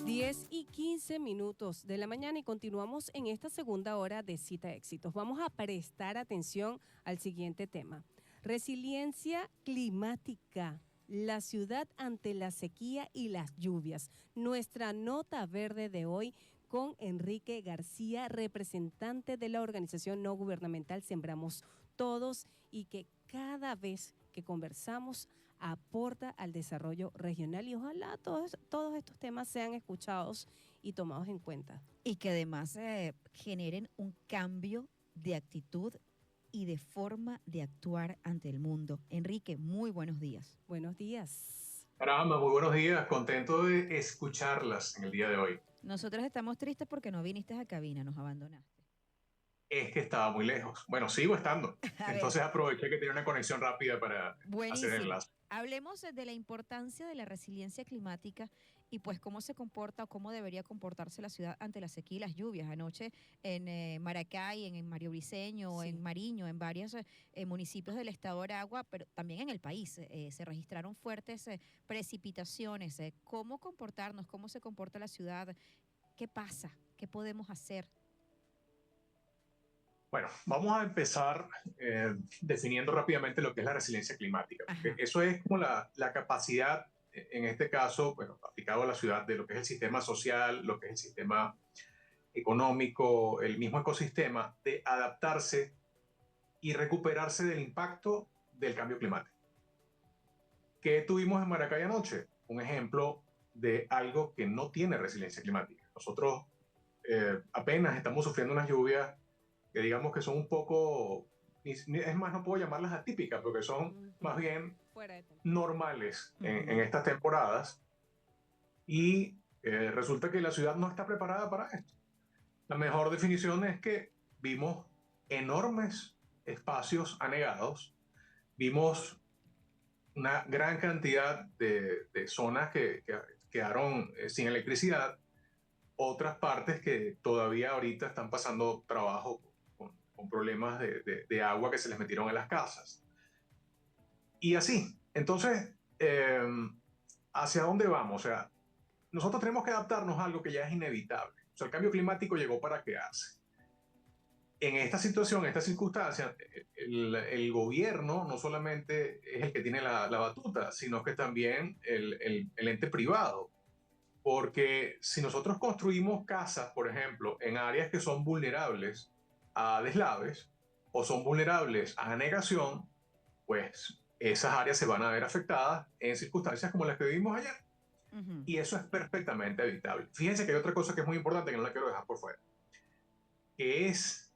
10:15 de la mañana y continuamos en esta segunda hora de Cita Éxitos. Vamos a prestar atención al siguiente tema. Resiliencia climática, la ciudad ante la sequía y las lluvias. Nuestra nota verde de hoy con Enrique García, representante de la organización no gubernamental Sembramos Todos, y que cada vez que conversamos aporta al desarrollo regional, y ojalá todos estos temas sean escuchados y tomados en cuenta. Y que además generen un cambio de actitud y de forma de actuar ante el mundo. Enrique, muy buenos días. Buenos días. Caramba, muy buenos días. Contento de escucharlas en el día de hoy. Nosotros estamos tristes porque no viniste a cabina, nos abandonaste. Es que estaba muy lejos. Bueno, sigo estando. Entonces aproveché que tenía una conexión rápida para hacer el enlace. Hablemos de la importancia de la resiliencia climática y pues cómo se comporta o cómo debería comportarse la ciudad ante la sequía y las lluvias. Anoche en Maracay, en Mario Briceño, sí, en Mariño, en varios municipios del estado de Aragua, pero también en el país se registraron fuertes precipitaciones. ¿Cómo comportarnos? ¿Cómo se comporta la ciudad? ¿Qué pasa? ¿Qué podemos hacer? Bueno, vamos a empezar definiendo rápidamente lo que es la resiliencia climática. Eso es como la capacidad, en este caso, bueno, aplicado a la ciudad, de lo que es el sistema social, lo que es el sistema económico, el mismo ecosistema, de adaptarse y recuperarse del impacto del cambio climático. ¿Qué tuvimos en Maracay anoche? Un ejemplo de algo que no tiene resiliencia climática. Nosotros apenas estamos sufriendo unas lluvias que digamos que son un poco, es más, no puedo llamarlas atípicas, porque son más bien normales en estas temporadas, y resulta que la ciudad no está preparada para esto. La mejor definición es que vimos enormes espacios anegados, vimos una gran cantidad de zonas que quedaron sin electricidad, otras partes que todavía ahorita están pasando trabajo con problemas de agua que se les metieron en las casas. Y así. Entonces, ¿hacia dónde vamos? O sea, nosotros tenemos que adaptarnos a algo que ya es inevitable. O sea, el cambio climático llegó para quedarse. En esta situación, en esta circunstancia, el gobierno no solamente es el que tiene la batuta, sino que también el ente privado. Porque si nosotros construimos casas, por ejemplo, en áreas que son vulnerables a deslaves o son vulnerables a anegación, pues esas áreas se van a ver afectadas en circunstancias como las que vivimos ayer. Y eso es perfectamente evitable. Fíjense que hay otra cosa que es muy importante que no la quiero dejar por fuera, que es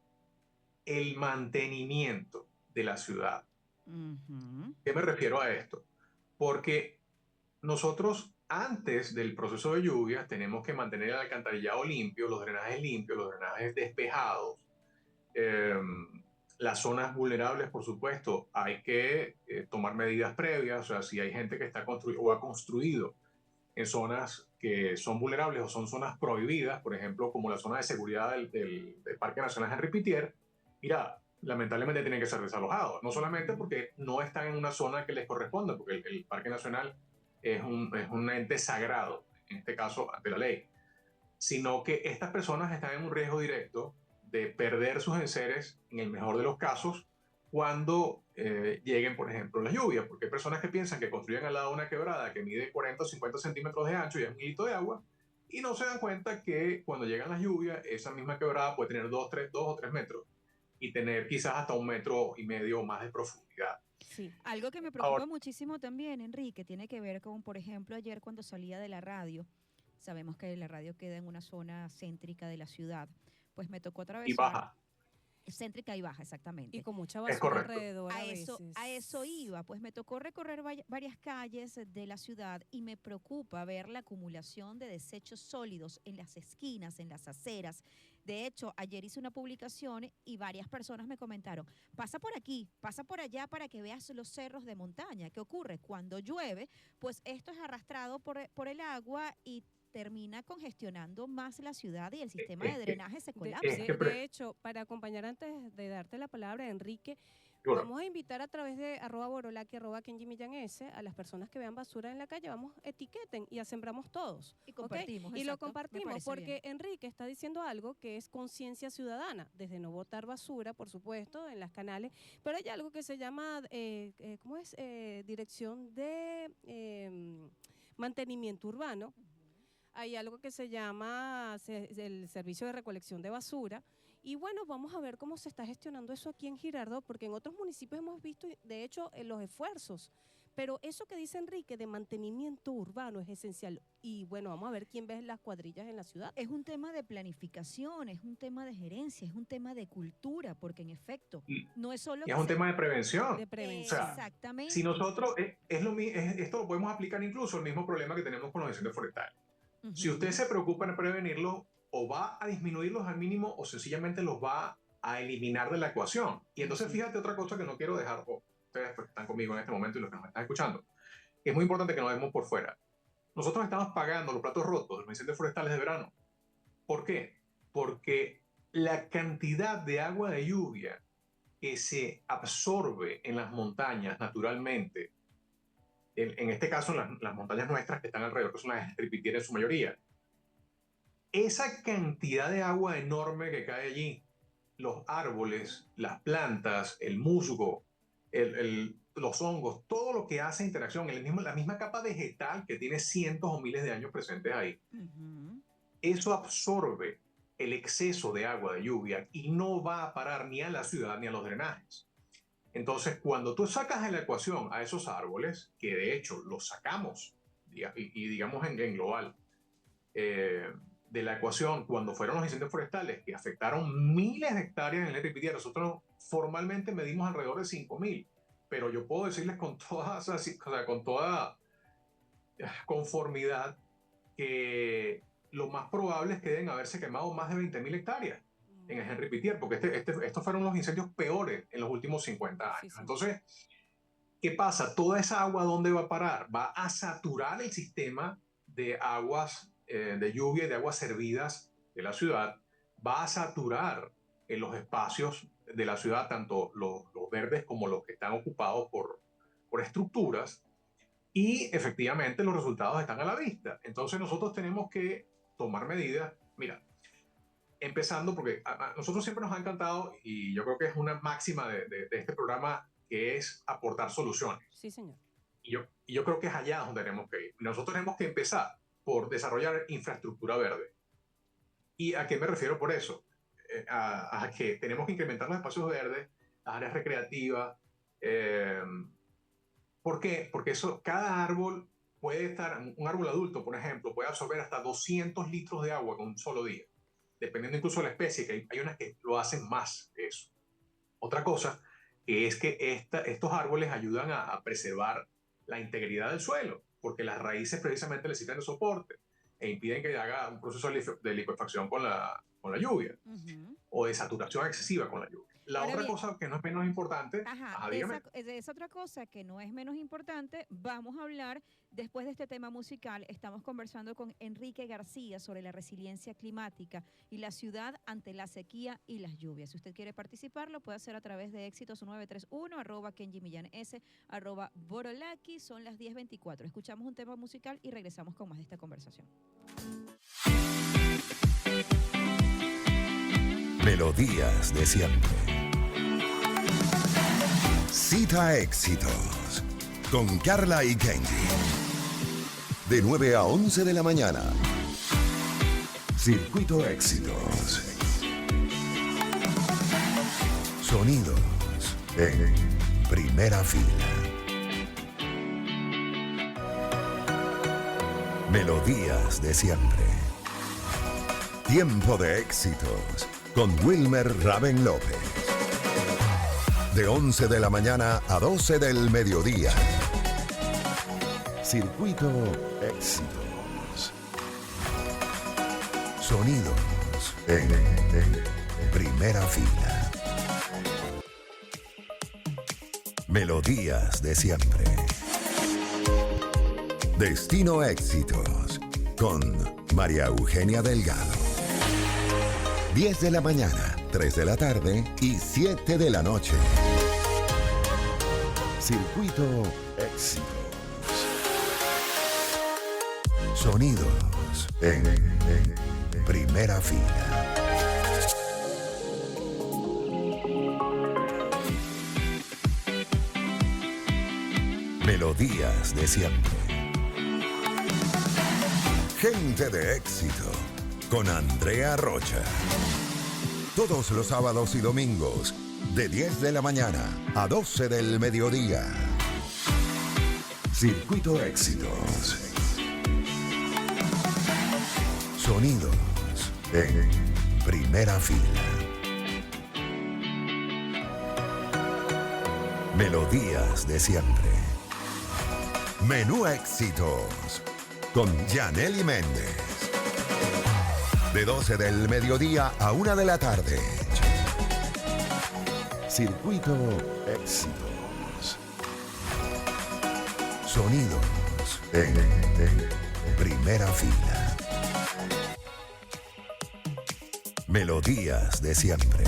el mantenimiento de la ciudad. ¿Qué me refiero a esto? Porque nosotros, antes del proceso de lluvias, tenemos que mantener el alcantarillado limpio, los drenajes despejados. Las zonas vulnerables, por supuesto, hay que tomar medidas previas. O sea, si hay gente que está construido o ha construido en zonas que son vulnerables o son zonas prohibidas, por ejemplo, como la zona de seguridad del Parque Nacional Henri Pittier, mira, lamentablemente tienen que ser desalojados. No solamente porque no están en una zona que les corresponde, porque el Parque Nacional es un ente sagrado, en este caso ante la ley, sino que estas personas están en un riesgo directo de perder sus enseres, en el mejor de los casos, cuando lleguen, por ejemplo, las lluvias, porque hay personas que piensan que construyen al lado de una quebrada que mide 40 o 50 centímetros de ancho y es un hilito de agua, y no se dan cuenta que cuando llegan las lluvias, esa misma quebrada puede tener 2 o 3 metros y tener quizás hasta 1,5 metros más de profundidad. Sí. Algo que me preocupa muchísimo también, Enrique, tiene que ver con, por ejemplo, ayer cuando salía de la radio, sabemos que la radio queda en una zona céntrica de la ciudad, pues me tocó atravesar. Y baja. Céntrica y baja, exactamente. Y con mucha basura alrededor a eso iba, pues me tocó recorrer varias calles de la ciudad y me preocupa ver la acumulación de desechos sólidos en las esquinas, en las aceras. De hecho, ayer hice una publicación y varias personas me comentaron, pasa por aquí, pasa por allá para que veas los cerros de montaña. ¿Qué ocurre? Cuando llueve, pues esto es arrastrado por el agua y termina congestionando más la ciudad y el sistema de drenaje se colapsa. De hecho, para acompañar antes de darte la palabra, Enrique, vamos a invitar a través de @borolaki, @kenjimillan_s a las personas que vean basura en la calle, vamos, etiqueten y sembramos todos. Y compartimos. Y lo compartimos porque bien. Enrique está diciendo algo que es conciencia ciudadana, desde no botar basura, por supuesto, en las canales, pero hay algo que se llama, ¿cómo es? Dirección de mantenimiento urbano. Hay algo que se llama el servicio de recolección de basura. Y bueno, vamos a ver cómo se está gestionando eso aquí en Girardot, porque en otros municipios hemos visto, de hecho, los esfuerzos. Pero eso que dice Enrique de mantenimiento urbano es esencial. Y bueno, vamos a ver quién ve las cuadrillas en la ciudad. Es un tema de planificación, es un tema de gerencia, es un tema de cultura, porque en efecto, no es solo... Es un tema de prevención. De prevención. O sea, exactamente. Si nosotros, esto lo podemos aplicar incluso al mismo problema que tenemos con los incendios forestales. Si usted se preocupa en prevenirlos, o va a disminuirlos al mínimo o sencillamente los va a eliminar de la ecuación. Y entonces fíjate otra cosa que no quiero dejar, ustedes que están conmigo en este momento y los que nos están escuchando, es muy importante que nos vemos por fuera. Nosotros estamos pagando los platos rotos de los incendios forestales de verano. ¿Por qué? Porque la cantidad de agua de lluvia que se absorbe en las montañas naturalmente, en este caso en las montañas nuestras que están alrededor, que son las estripitieras en su mayoría, esa cantidad de agua enorme que cae allí, los árboles, las plantas, el musgo, los hongos, todo lo que hace interacción, la misma capa vegetal que tiene cientos o miles de años presentes ahí, eso absorbe el exceso de agua de lluvia y no va a parar ni a la ciudad ni a los drenajes. Entonces, cuando tú sacas de la ecuación a esos árboles, que de hecho los sacamos, y digamos en global, de la ecuación cuando fueron los incendios forestales que afectaron miles de hectáreas en el Ripidiera. Nosotros formalmente medimos alrededor de 5.000, pero yo puedo decirles con toda conformidad que lo más probable es que deben haberse quemado más de 20.000 hectáreas en el Henri Pittier, porque estos fueron los incendios peores en los últimos 50 años. Sí. Entonces, ¿qué pasa? Toda esa agua, ¿dónde va a parar? Va a saturar el sistema de aguas de lluvia y de aguas servidas de la ciudad, va a saturar en los espacios de la ciudad, tanto los verdes como los que están ocupados por estructuras, y efectivamente los resultados están a la vista. Entonces nosotros tenemos que tomar medidas. Mira, empezando porque a nosotros siempre nos ha encantado, y yo creo que es una máxima de este programa, que es aportar soluciones. Sí, señor. Y yo creo que es allá donde tenemos que ir. Nosotros tenemos que empezar por desarrollar infraestructura verde. ¿Y a qué me refiero por eso? A que tenemos que incrementar los espacios verdes, las áreas recreativas. ¿Por qué? Porque cada árbol puede estar, un árbol adulto, por ejemplo, puede absorber hasta 200 litros de agua con un solo día, dependiendo incluso de la especie, que hay unas que lo hacen más que eso. Otra cosa es que estos árboles ayudan a preservar la integridad del suelo, porque las raíces precisamente necesitan de soporte e impiden que haga un proceso de liquefacción con la lluvia o de saturación excesiva con la lluvia. La otra cosa que no es menos importante, esa otra cosa que no es menos importante, vamos a hablar después de este tema musical. Estamos conversando con Enrique García sobre la resiliencia climática y la ciudad ante la sequía y las lluvias. Si usted quiere participar, lo puede hacer a través de Éxitos 931, @KenjiMillanS, @Borolaki. Son las 10:24. Escuchamos un tema musical y regresamos con más de esta conversación. Melodías de siempre. Cita Éxitos con Carla y Kenji. De 9 a 11 de la mañana. Circuito Éxitos. Sonidos en primera fila. Melodías de siempre. Tiempo de éxitos con Wilmer Raven López. De 11 de la mañana a 12 del mediodía. Circuito Éxitos. Sonidos en primera fila. Melodías de siempre. Destino Éxitos con María Eugenia Delgado. 10 de la mañana, 3 de la tarde y 7 de la noche. Circuito Éxitos. Sonidos en primera fila. Melodías de siempre. Gente de éxito con Andrea Rocha. Todos los sábados y domingos de 10 de la mañana a 12 del mediodía. Circuito Éxitos. Sonidos en primera fila. Melodías de siempre. Menú Éxitos con Yanely Méndez. De 12 del mediodía a 1 de la tarde. Circuito Éxitos. Sonidos en primera fila. Melodías de siempre.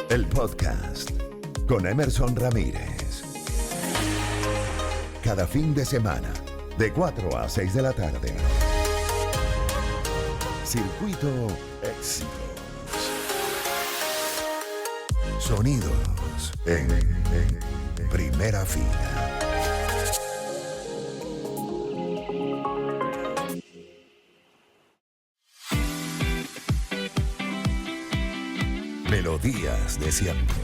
El podcast con Emerson Ramírez. Cada fin de semana, de 4 a 6 de la tarde. Circuito Éxitos. Sonidos en primera fila. Melodías de siempre.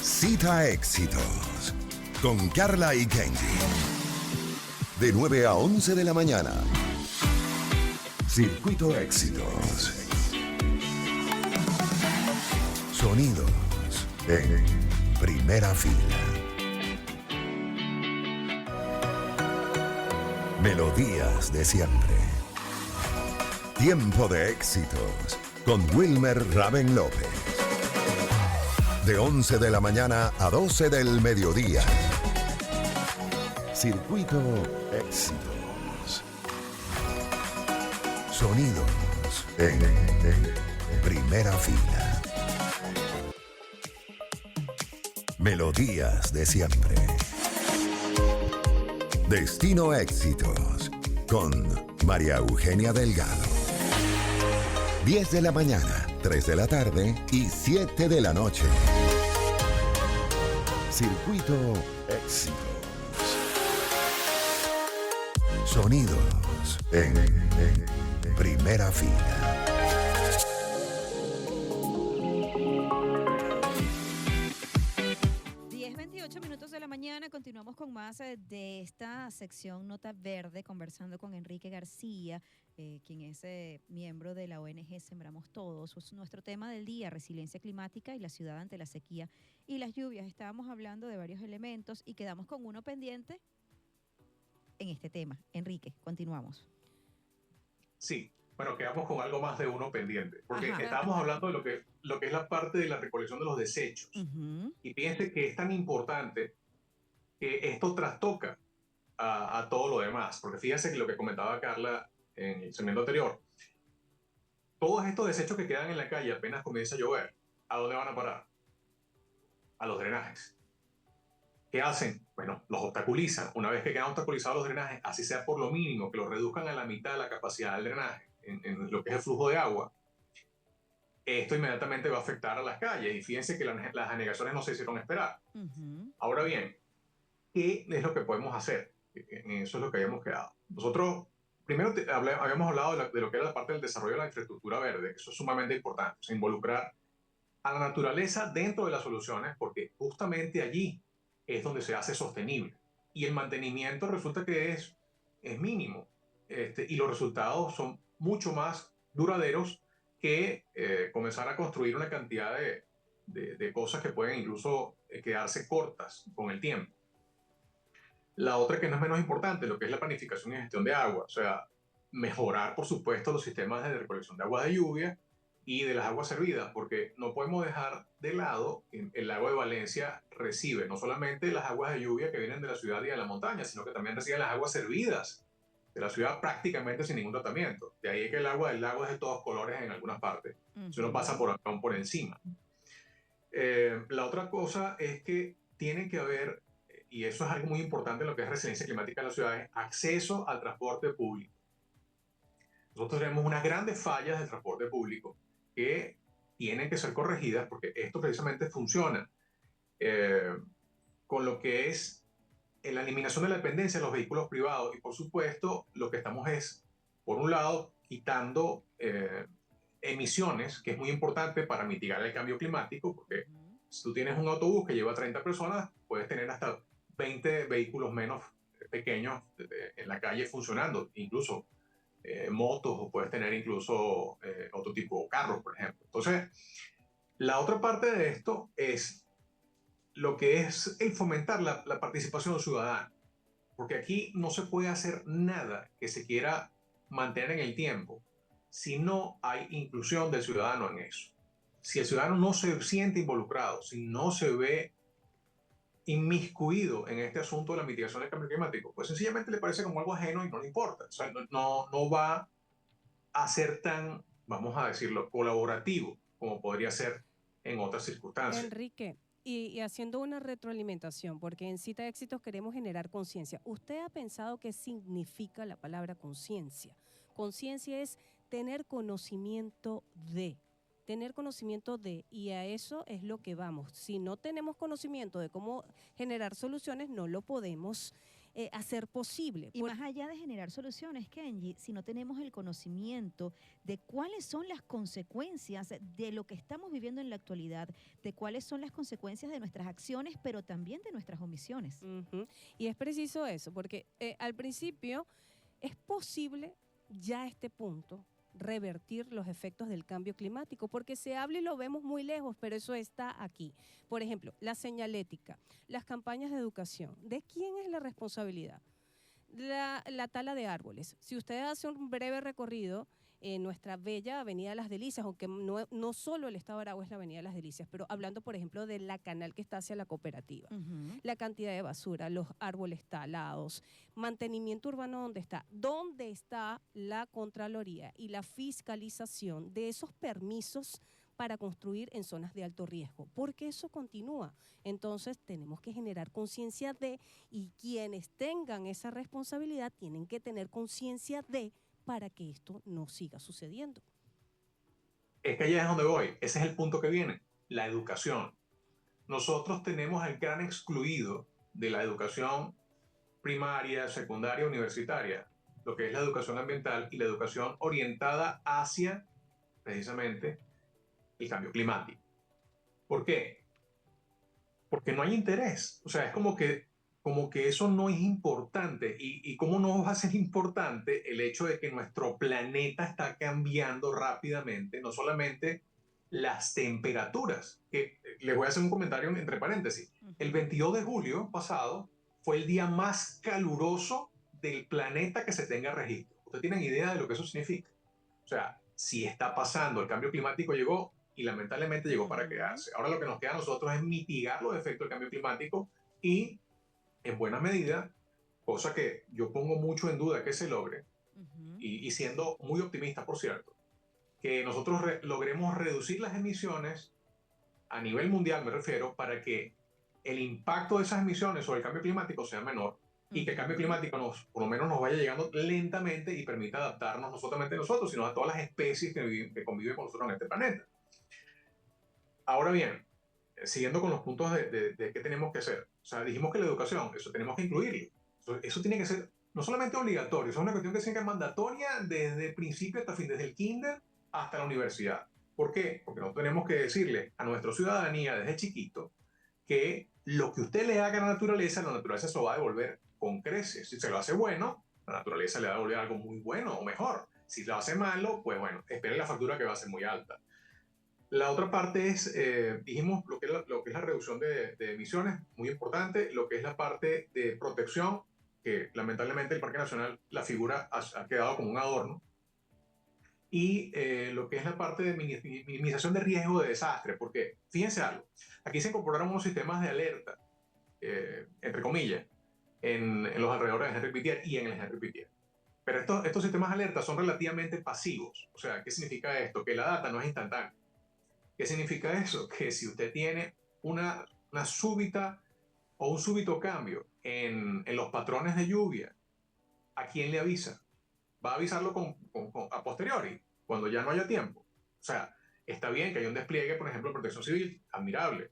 Cita Éxitos con Carla y Kenji. De 9 a 11 de la mañana. Circuito Éxitos. Sonidos en primera fila. Melodías de siempre. Tiempo de éxitos con Wilmer Raven López. De 11 de la mañana a 12 del mediodía. Circuito Éxitos. Sonidos en primera fila. Melodías de siempre. Destino Éxitos con María Eugenia Delgado. 10 de la mañana, 3 de la tarde y 7 de la noche. Circuito Éxitos. Sonidos en primera fila. Continuamos con más de esta sección Nota Verde, conversando con Enrique García, quien es miembro de la ONG Sembramos Todos. Nuestro tema del día, resiliencia climática y la ciudad ante la sequía y las lluvias. Estábamos hablando de varios elementos y quedamos con uno pendiente en este tema. Enrique, continuamos. Sí, bueno, quedamos con algo más de uno pendiente, porque estábamos hablando de lo que es la parte de la recolección de los desechos. Y piense que es tan importante que esto trastoca a todo lo demás, porque fíjense que lo que comentaba Carla en el segmento anterior, todos estos desechos que quedan en la calle apenas comienza a llover, ¿a dónde van a parar? A los drenajes. ¿Qué hacen? Bueno, los obstaculizan. Una vez que quedan obstaculizados los drenajes, así sea por lo mínimo, que los reduzcan a la mitad de la capacidad del drenaje, en lo que es el flujo de agua, esto inmediatamente va a afectar a las calles. Y fíjense que las anegaciones no se hicieron esperar. Ahora bien, ¿qué es lo que podemos hacer? Eso es lo que habíamos quedado. Nosotros, primero habíamos hablado de lo que era la parte del desarrollo de la infraestructura verde, que eso es sumamente importante, o sea, involucrar a la naturaleza dentro de las soluciones, porque justamente allí es donde se hace sostenible. Y el mantenimiento resulta que es mínimo, y los resultados son mucho más duraderos que comenzar a construir una cantidad de cosas que pueden incluso quedarse cortas con el tiempo. La otra, que no es menos importante, lo que es la planificación y gestión de agua. O sea, mejorar, por supuesto, los sistemas de recolección de agua de lluvia, y de las aguas servidas, porque no podemos dejar de lado que el lago de Valencia recibe no solamente las aguas de lluvia que vienen de la ciudad y de la montaña, sino que también recibe las aguas servidas de la ciudad prácticamente sin ningún tratamiento. De ahí que el agua del lago es de todos colores en algunas partes. Si uno pasa por acá por encima. La otra cosa es que tiene que haber, y eso es algo muy importante en lo que es resiliencia climática en las ciudades, acceso al transporte público. Nosotros tenemos unas grandes fallas del transporte público que tienen que ser corregidas porque esto precisamente funciona con lo que es la eliminación de la dependencia de los vehículos privados y por supuesto lo que estamos es, por un lado, quitando emisiones, que es muy importante para mitigar el cambio climático, porque si tú tienes un autobús que lleva 30 personas, puedes tener hasta 20 vehículos menos pequeños en la calle funcionando, incluso motos, o puedes tener incluso otro tipo de carros, por ejemplo. Entonces, la otra parte de esto es lo que es el fomentar la participación ciudadana, porque aquí no se puede hacer nada que se quiera mantener en el tiempo si no hay inclusión del ciudadano en eso. Si el ciudadano no se siente involucrado, si no se ve inmiscuido en este asunto de la mitigación del cambio climático, pues sencillamente le parece como algo ajeno y no le importa. O sea, no va a ser tan, vamos a decirlo, colaborativo como podría ser en otras circunstancias. Enrique, y haciendo una retroalimentación, porque en Cita Éxitos queremos generar conciencia. ¿Usted ha pensado qué significa la palabra conciencia? Conciencia es tener conocimiento de. Tener conocimiento de, y a eso es lo que vamos. Si no tenemos conocimiento de cómo generar soluciones, no lo podemos hacer posible. Y más allá de generar soluciones, Kenji, si no tenemos el conocimiento de cuáles son las consecuencias de lo que estamos viviendo en la actualidad, de cuáles son las consecuencias de nuestras acciones, pero también de nuestras omisiones. Y es preciso eso, porque al principio es posible ya a este punto revertir los efectos del cambio climático, porque se habla y lo vemos muy lejos, pero eso está aquí. Por ejemplo, la señalética, las campañas de educación. ¿De quién es la responsabilidad? La tala de árboles. Si usted hace un breve recorrido en nuestra bella Avenida Las Delicias, aunque no solo el Estado de Aragua es la Avenida Las Delicias, pero hablando, por ejemplo, de la canal que está hacia la cooperativa, la cantidad de basura, los árboles talados, mantenimiento urbano, ¿dónde está la Contraloría y la fiscalización de esos permisos para construir en zonas de alto riesgo? Porque eso continúa. Entonces tenemos que generar conciencia de, y quienes tengan esa responsabilidad tienen que tener conciencia de, para que esto no siga sucediendo. Es que allá es donde voy. Ese es el punto que viene, la educación. Nosotros tenemos el gran excluido de la educación primaria, secundaria, universitaria, lo que es la educación ambiental y la educación orientada hacia, precisamente, el cambio climático. ¿Por qué? Porque no hay interés. O sea, es como que eso no es importante. ¿Y cómo no va a ser importante el hecho de que nuestro planeta está cambiando rápidamente? No solamente las temperaturas, que les voy a hacer un comentario entre paréntesis. El 22 de julio pasado fue el día más caluroso del planeta que se tenga registro. ¿Ustedes tienen idea de lo que eso significa? O sea, si está pasando, el cambio climático llegó y lamentablemente llegó para quedarse. Ahora lo que nos queda a nosotros es mitigar los efectos del cambio climático y, en buena medida, cosa que yo pongo mucho en duda que se logre, y siendo muy optimista, por cierto, que nosotros logremos reducir las emisiones a nivel mundial, me refiero, para que el impacto de esas emisiones sobre el cambio climático sea menor y que el cambio climático por lo menos nos vaya llegando lentamente y permita adaptarnos no solamente a nosotros, sino a todas las especies que conviven con nosotros en este planeta. Ahora bien, siguiendo con los puntos de qué tenemos que hacer. O sea, dijimos que la educación, eso tenemos que incluirlo. Eso tiene que ser no solamente obligatorio, eso es una cuestión que tiene que ser mandatoria desde el principio hasta fin, desde el kinder hasta la universidad. ¿Por qué? Porque no tenemos que decirle a nuestra ciudadanía desde chiquito que lo que usted le haga a la naturaleza se lo va a devolver con creces. Si se lo hace bueno, la naturaleza le va a devolver algo muy bueno o mejor. Si lo hace malo, pues bueno, espere la factura que va a ser muy alta. La otra parte es, dijimos, lo que es la reducción de emisiones, muy importante, lo que es la parte de protección, que lamentablemente el Parque Nacional, la figura ha quedado como un adorno. y lo que es la parte de minimización de riesgo de desastre, porque fíjense algo, aquí se incorporaron unos sistemas de alerta, entre comillas, en los alrededores de Henry Pittier y en el Henry Pittier. Pero estos sistemas de alerta son relativamente pasivos. O sea, ¿qué significa esto? Que la data no es instantánea. ¿Qué significa eso? Que si usted tiene una súbita o un súbito cambio en los patrones de lluvia, ¿a quién le avisa? Va a avisarlo a posteriori, cuando ya no haya tiempo. O sea, está bien que haya un despliegue, por ejemplo, de protección civil, admirable,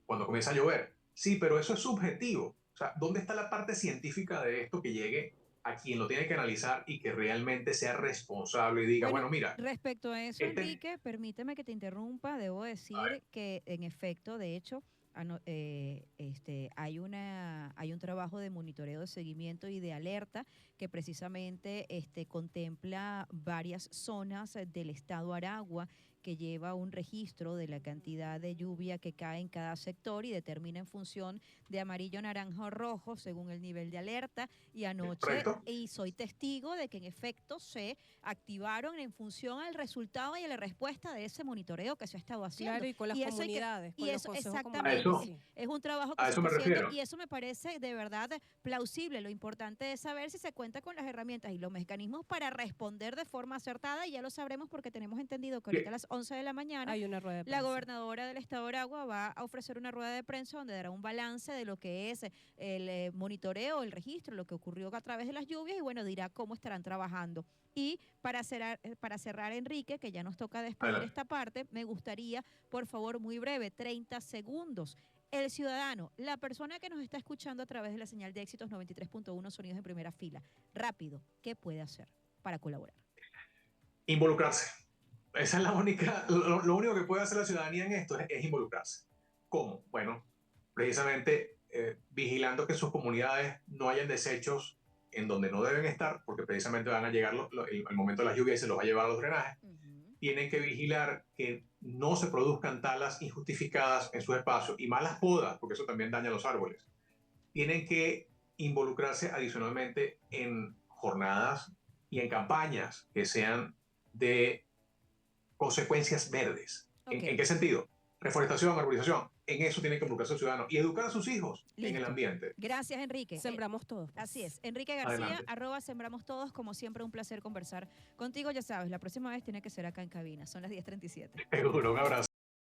cuando comienza a llover. Sí, pero eso es subjetivo. O sea, ¿dónde está la parte científica de esto que llegue a quien lo tiene que analizar y que realmente sea responsable y diga, bueno, mira, respecto a eso, Enrique, permíteme que te interrumpa. Debo decir que, en efecto, de hecho, hay un trabajo de monitoreo, de seguimiento y de alerta que precisamente contempla varias zonas del estado Aragua, que lleva un registro de la cantidad de lluvia que cae en cada sector y determina en función de amarillo, naranja o rojo según el nivel de alerta. Y anoche, y soy testigo de que en efecto se activaron en función al resultado y a la respuesta de ese monitoreo que se ha estado haciendo. Claro, y con las comunidades, con los consejos exactamente, comunales. es un trabajo que se está haciendo y eso me parece de verdad plausible. Lo importante es saber si se cuenta con las herramientas y los mecanismos para responder de forma acertada, y ya lo sabremos porque tenemos entendido que ahorita a las 11 de la mañana hay una rueda de prensa. La gobernadora del estado de Aragua va a ofrecer una rueda de prensa donde dará un balance de lo que es el monitoreo, el registro, lo que ocurrió a través de las lluvias, y bueno, dirá cómo estarán trabajando. Y para cerrar, Enrique, que ya nos toca despedir esta parte, me gustaría, por favor, muy breve, 30 segundos. El ciudadano, la persona que nos está escuchando a través de la señal de Éxitos 93.1 Sonidos en Primera Fila, rápido, ¿qué puede hacer para colaborar? Involucrarse. Esa es la única, lo único que puede hacer la ciudadanía en esto es involucrarse. ¿Cómo? Bueno, precisamente vigilando que sus comunidades no hayan desechos en donde no deben estar, porque precisamente van a llegar el momento de las lluvias y se los va a llevar a los drenajes. Tienen que vigilar que no se produzcan talas injustificadas en sus espacios y malas podas, porque eso también daña los árboles. Tienen que involucrarse adicionalmente en jornadas y en campañas que sean de consecuencias verdes. ¿En qué sentido? Reforestación, arborización. En eso tiene que involucrarse el ciudadano y educar a sus hijos en el ambiente. Gracias, Enrique. Sembramos todos. Así es. Enrique García, @sembramos todos. Como siempre, un placer conversar contigo. Ya sabes, la próxima vez tiene que ser acá en cabina. Son las 10:37. Seguro, un abrazo.